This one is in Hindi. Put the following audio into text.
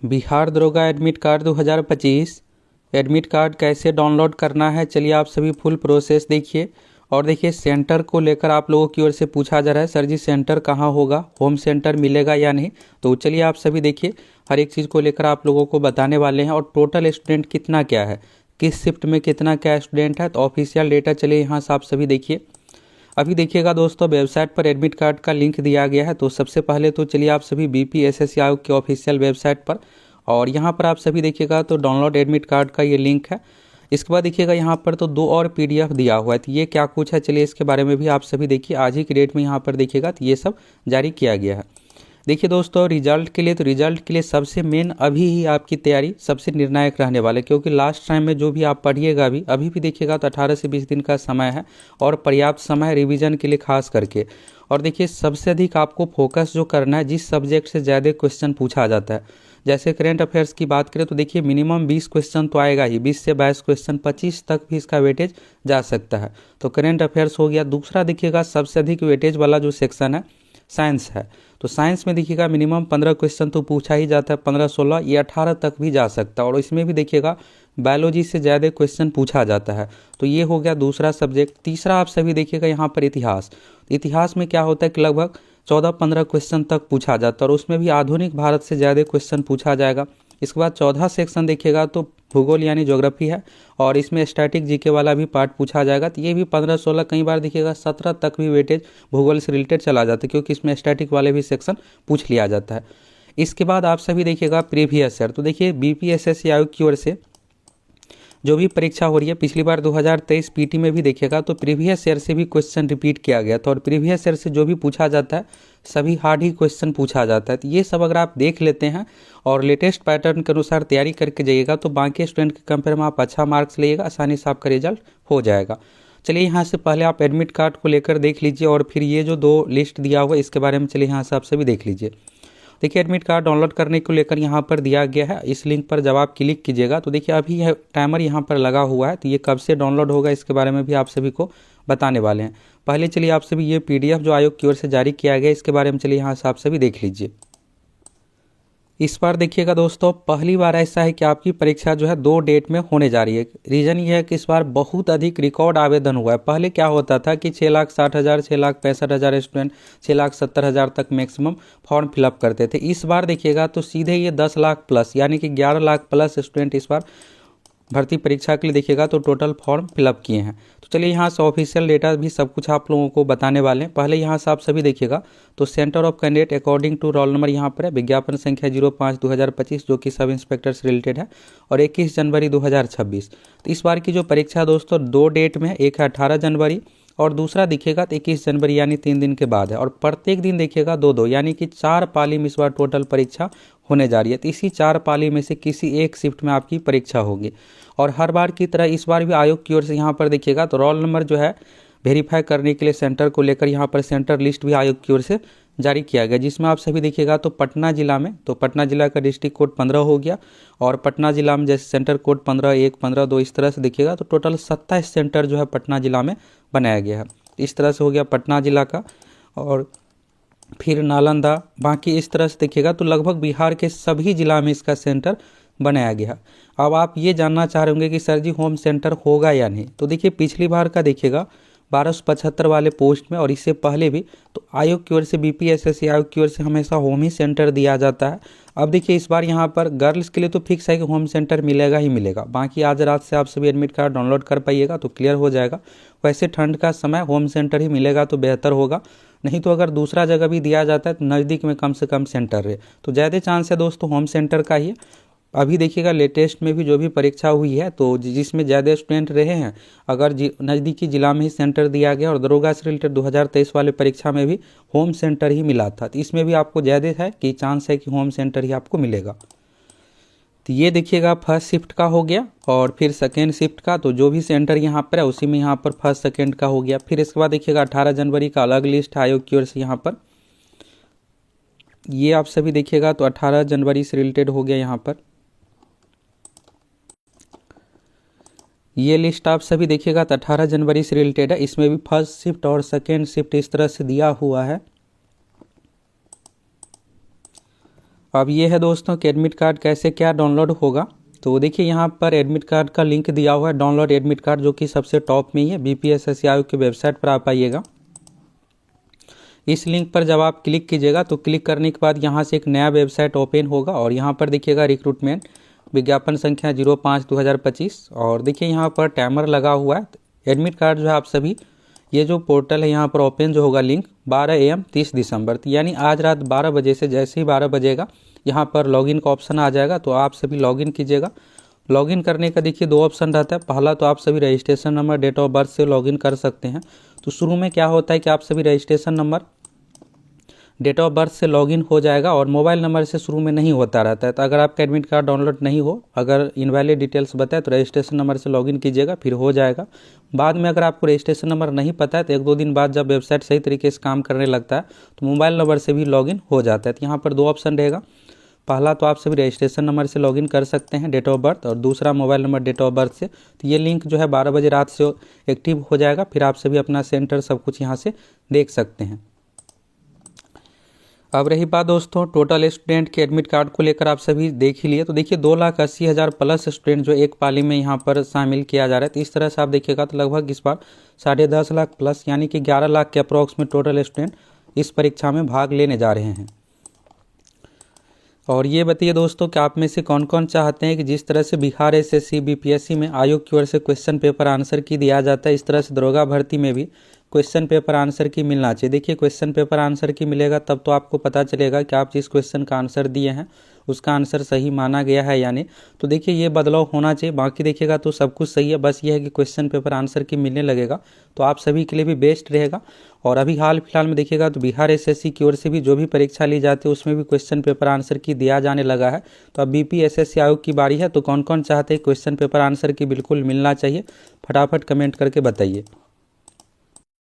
बिहार दरोगा एडमिट कार्ड 2025 एडमिट कार्ड कैसे डाउनलोड करना है, चलिए आप सभी फुल प्रोसेस देखिए। और देखिए सेंटर को लेकर आप लोगों की ओर से पूछा जा रहा है, सर जी सेंटर कहाँ होगा, होम सेंटर मिलेगा या नहीं। तो चलिए आप सभी देखिए, हर एक चीज़ को लेकर आप लोगों को बताने वाले हैं। और टोटल स्टूडेंट कितना क्या है, किस शिफ्ट में कितना क्या स्टूडेंट है, तो ऑफिशियल डेटा चलिए यहाँ से आप सभी देखिए। अभी देखिएगा दोस्तों, वेबसाइट पर एडमिट कार्ड का लिंक दिया गया है। तो सबसे पहले तो चलिए आप सभी बीपीएसएससी आयोग के ऑफिशियल वेबसाइट पर, और यहाँ पर आप सभी देखिएगा तो डाउनलोड एडमिट कार्ड का ये लिंक है। इसके बाद देखिएगा यहाँ पर तो 2 और पीडीएफ दिया हुआ है। तो ये क्या कुछ है, चलिए इसके बारे में भी आप सभी देखिए। आज ही की डेट में यहाँ पर देखिएगा तो ये सब जारी किया गया है। देखिए दोस्तों, रिजल्ट के लिए सबसे मेन अभी ही आपकी तैयारी सबसे निर्णायक रहने वाला है, क्योंकि लास्ट टाइम में जो भी आप पढ़िएगा अभी भी देखिएगा तो 18 से 20 दिन का समय है और पर्याप्त समय है रिवीजन के लिए खास करके। और देखिए सबसे अधिक आपको फोकस जो करना है जिस सब्जेक्ट से ज़्यादा क्वेश्चन पूछा जाता है। जैसे करेंट अफेयर्स की बात करें तो देखिए मिनिमम 20 क्वेश्चन तो आएगा ही, 20 से 22 क्वेश्चन, 25 तक भी इसका वेटेज जा सकता है। तो करेंट अफेयर्स हो गया। दूसरा देखिएगा सबसे अधिक वेटेज वाला जो सेक्शन है साइंस है। तो साइंस में देखिएगा मिनिमम 15 क्वेश्चन तो पूछा ही जाता है, 15, 16 या 18 तक भी जा सकता है। और इसमें भी देखिएगा बायोलॉजी से ज़्यादा क्वेश्चन पूछा जाता है। तो ये हो गया दूसरा सब्जेक्ट। तीसरा आप सभी देखिएगा यहाँ पर इतिहास में क्या होता है कि लगभग 14-15 क्वेश्चन तक पूछा जाता है, और उसमें भी आधुनिक भारत से ज़्यादा क्वेश्चन पूछा जाएगा। इसके बाद चौथा सेक्शन देखिएगा तो भूगोल यानी ज्योग्राफी है, और इसमें स्टैटिक जीके वाला भी पार्ट पूछा जाएगा। तो ये भी 15-16, कई बार देखिएगा 17 तक भी वेटेज भूगोल से रिलेटेड चला जाता है, क्योंकि इसमें स्टैटिक वाले भी सेक्शन पूछ लिया जाता है। इसके बाद आप सभी देखिएगा प्रीवियस ईयर। तो देखिए बीपीएसएससी आयोग की ओर से जो भी परीक्षा हो रही है, पिछली बार 2023 पीटी में भी देखिएगा तो प्रीवियस ईयर से भी क्वेश्चन रिपीट किया गया था, और प्रीवियस ईयर से जो भी पूछा जाता है सभी हार्ड ही क्वेश्चन पूछा जाता है। तो ये सब अगर आप देख लेते हैं और लेटेस्ट पैटर्न के अनुसार तैयारी करके जाइएगा तो बाकी स्टूडेंट के कंपेयर में आप अच्छा मार्क्स लीजिएगा, आसानी से आपका रिजल्ट हो जाएगा। चलिए यहाँ से पहले आप एडमिट कार्ड को लेकर देख लीजिए, और फिर ये जो 2 लिस्ट दिया हुआ है इसके बारे में चलिए यहाँ से आप सभी देख लीजिए। देखिए एडमिट कार्ड डाउनलोड करने को लेकर यहाँ पर दिया गया है, इस लिंक पर जब आप क्लिक कीजिएगा तो देखिए अभी यह टाइमर यहाँ पर लगा हुआ है। तो ये कब से डाउनलोड होगा इसके बारे में भी आप सभी को बताने वाले हैं। पहले चलिए आप सभी ये पीडीएफ जो आयोग की ओर से जारी किया गया इसके बारे में चलिए यहाँ से आप सभी देख लीजिए। इस बार देखिएगा दोस्तों, पहली बार ऐसा है कि आपकी परीक्षा जो है 2 डेट में होने जा रही है। रीज़न ये है कि इस बार बहुत अधिक रिकॉर्ड आवेदन हुआ है। पहले क्या होता था कि 6,60,000, 6,65,000 स्टूडेंट, 6,70,000 तक मैक्सिमम फॉर्म फिलअप करते थे। इस बार देखिएगा तो सीधे ये 10 लाख प्लस यानी कि 11 लाख प्लस स्टूडेंट इस बार भर्ती परीक्षा के लिए देखिएगा तो टोटल फॉर्म फिलअप किए हैं। तो चलिए यहाँ से ऑफिशियल डेटा भी सब कुछ आप लोगों को बताने वाले हैं। पहले यहाँ से आप सभी देखिएगा तो centre of candidate according to roll number यहाँ पर है, विज्ञापन संख्या 05/2025 जो कि सब इंस्पेक्टर से रिलेटेड है, और 21 जनवरी 2026। तो इस बार की जो परीक्षा दोस्तों 2 डेट में है, एक है 18 जनवरी और दूसरा दिखेगा तो 21 जनवरी यानी 3 दिन के बाद है। और प्रत्येक दिन देखिएगा 2-2 यानी कि 4 पाली में इस बार टोटल परीक्षा होने जा रही है। तो इसी 4 पाली में से किसी एक शिफ्ट में आपकी परीक्षा होगी। और हर बार की तरह इस बार भी आयोग की ओर से यहाँ पर देखिएगा तो रोल नंबर जो है वेरीफाई करने के लिए सेंटर को लेकर यहाँ पर सेंटर लिस्ट भी आयोग की ओर से जारी किया गया, जिसमें आप सभी देखिएगा तो पटना जिला में, तो पटना जिला का डिस्ट्रिक्ट कोड 15 हो गया, और पटना जिला में जैसे सेंटर कोड 15-1, 15-2 इस तरह से देखिएगा तो टोटल 27 सेंटर जो है पटना जिला में बनाया गया है। इस तरह से हो गया पटना जिला का, और फिर नालंदा, बाकी इस तरह से देखिएगा तो लगभग बिहार के सभी जिला में इसका सेंटर बनाया गया। अब आप ये जानना चाह रहे होंगे कि सर जी होम सेंटर होगा या नहीं। तो देखिए पिछली बार का देखिएगा 1275 वाले पोस्ट में और इससे पहले भी तो आयोग की ओर से बीपीएसएससी आयोग की ओर से हमेशा होम ही सेंटर दिया जाता है। अब देखिए इस बार यहाँ पर गर्ल्स के लिए तो फिक्स है कि होम सेंटर मिलेगा ही मिलेगा। बाकी आज रात से आप सभी एडमिट कार्ड डाउनलोड कर पाइएगा तो क्लियर हो जाएगा। वैसे ठंड का समय होम सेंटर ही मिलेगा तो बेहतर होगा, नहीं तो अगर दूसरा जगह भी दिया जाता है तो नज़दीक में कम से कम सेंटर रहे तो ज़्यादा चांस है दोस्तों होम सेंटर का ही। अभी देखिएगा लेटेस्ट में भी जो भी परीक्षा हुई है तो जिसमें ज़्यादा स्टूडेंट रहे हैं, अगर नज़दीकी जिला में ही सेंटर दिया गया, और दरोगा से रिलेटेड 2023 वाले परीक्षा में भी होम सेंटर ही मिला था, तो इसमें भी आपको ज़्यादा है कि चांस है कि होम सेंटर ही आपको मिलेगा। तो ये देखिएगा फर्स्ट शिफ्ट का हो गया, और फिर सेकेंड शिफ्ट का तो जो भी सेंटर यहाँ पर है उसी में यहाँ पर फर्स्ट सेकेंड का हो गया। फिर इसके बाद देखिएगा 18 जनवरी का अलग लिस्ट आयोग की ओर से यहाँ पर, ये आप सभी देखिएगा तो 18 जनवरी से रिलेटेड हो गया। यहाँ पर ये लिस्ट आप सभी देखिएगा तो 18 जनवरी से रिलेटेड है, इसमें भी फर्स्ट शिफ्ट और सेकेंड शिफ्ट इस तरह से दिया हुआ है। अब ये है दोस्तों कि एडमिट कार्ड कैसे क्या डाउनलोड होगा। तो देखिए यहाँ पर एडमिट कार्ड का लिंक दिया हुआ है, डाउनलोड एडमिट कार्ड, जो कि सबसे टॉप में ही है। बीपीएसएससी आयोग की वेबसाइट पर आप आइएगा। इस लिंक पर जब आप क्लिक कीजिएगा तो क्लिक करने के बाद यहाँ से एक नया वेबसाइट ओपन होगा और यहाँ पर देखिएगा रिक्रूटमेंट विज्ञापन संख्या 05/2025 और देखिए यहाँ पर टाइमर लगा हुआ है। एडमिट कार्ड जो है आप सभी, ये जो पोर्टल है यहाँ पर ओपन जो होगा लिंक 12 AM 30 दिसंबर, यानी आज रात 12 बजे से जैसे ही 12 बजेगा यहाँ पर लॉगिन का ऑप्शन आ जाएगा। तो आप सभी लॉगिन कीजिएगा। लॉगिन करने का देखिए 2 ऑप्शन रहता है। पहला तो आप सभी registration number, date of birth से लॉगिन कर सकते हैं। तो शुरू में क्या होता है कि आप सभी registration number, date of birth से लॉगिन हो जाएगा और मोबाइल नंबर से शुरू में नहीं होता रहता है। तो अगर आपका एडमिट कार्ड डाउनलोड नहीं हो, अगर इनवैलिड डिटेल्स बताए तो रजिस्ट्रेशन नंबर से लॉगिन कीजिएगा, फिर हो जाएगा। बाद में अगर आपको रजिस्ट्रेशन नंबर नहीं पता है तो 1-2 दिन बाद जब वेबसाइट सही तरीके से काम करने लगता है तो मोबाइल नंबर से भी लॉगिन हो जाता है। तो यहाँ पर 2 ऑप्शन रहेगा। पहला तो आप सभी रजिस्ट्रेशन नंबर से लॉगिन कर सकते हैं, डेट ऑफ बर्थ, और दूसरा mobile number date of birth से। तो ये लिंक जो है 12 बजे रात से एक्टिव हो जाएगा। फिर आप सभी अपना सेंटर सब कुछ यहाँ से देख सकते हैं। अब रही बात दोस्तों टोटल स्टूडेंट के एडमिट कार्ड को लेकर आप सभी देख ही लिए। तो देखिए 2,80,000 प्लस स्टूडेंट जो एक पाली में यहाँ पर शामिल किया जा रहा है। तो इस तरह से आप देखिएगा तो लगभग इस बार 10.5 लाख प्लस, यानी कि 11 लाख के अप्रॉक्स में टोटल स्टूडेंट इस परीक्षा में भाग लेने जा रहे हैं। और ये बताइए दोस्तों कि आप में से कौन कौन चाहते हैं कि जिस तरह से बिहार एसएससी बीपीएससी में आयोग की ओर से क्वेश्चन पेपर आंसर की दिया जाता है, इस तरह से दरोगा भर्ती में भी क्वेश्चन पेपर आंसर की मिलना चाहिए। देखिए क्वेश्चन पेपर आंसर की मिलेगा तब तो आपको पता चलेगा कि आप जिस क्वेश्चन का आंसर दिए हैं उसका आंसर सही माना गया है या नहीं। तो देखिए ये बदलाव होना चाहिए। बाकी देखिएगा तो सब कुछ सही है, बस ये है कि क्वेश्चन पेपर आंसर की मिलने लगेगा तो आप सभी के लिए भी बेस्ट रहेगा। और अभी हाल फिलहाल में देखिएगा तो बिहार एसएससी की ओर से भी जो भी परीक्षा ली जाती है उसमें भी क्वेश्चन पेपर आंसर की दिया जाने लगा है। तो अब बीपीएसएससी आयोग की बारी है। तो कौन कौन चाहते हैं क्वेश्चन पेपर आंसर की बिल्कुल मिलना चाहिए, फटाफट कमेंट करके बताइए।